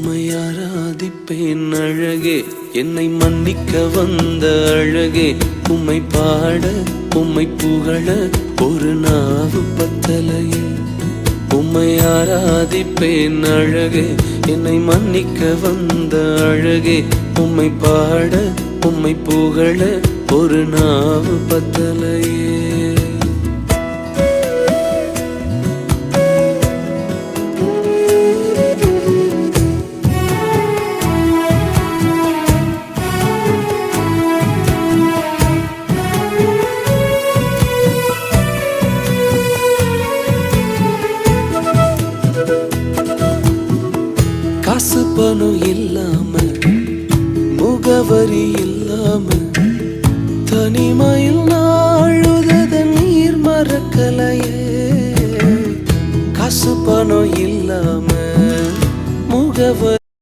உம்மை ஆராதிப்பேன் அழகே, என்னை மன்னிக்க வந்த அழகே. உம்மை பாட உம்மை புகழ ஒரு நாவு பத்தலையே. உம்மை ஆராதிப்பேன் அழகே, என்னை மன்னிக்க வந்த அழகே. உம்மை பாட உம்மை புகழ ஒரு நாவு பத்தலையே. காசு பணம் இல்லாம, முகவரி இல்லாம, தனிமையில் நாழுத நீர் மறக்கலையே. காசு பணம் இல்லாம, முகவரி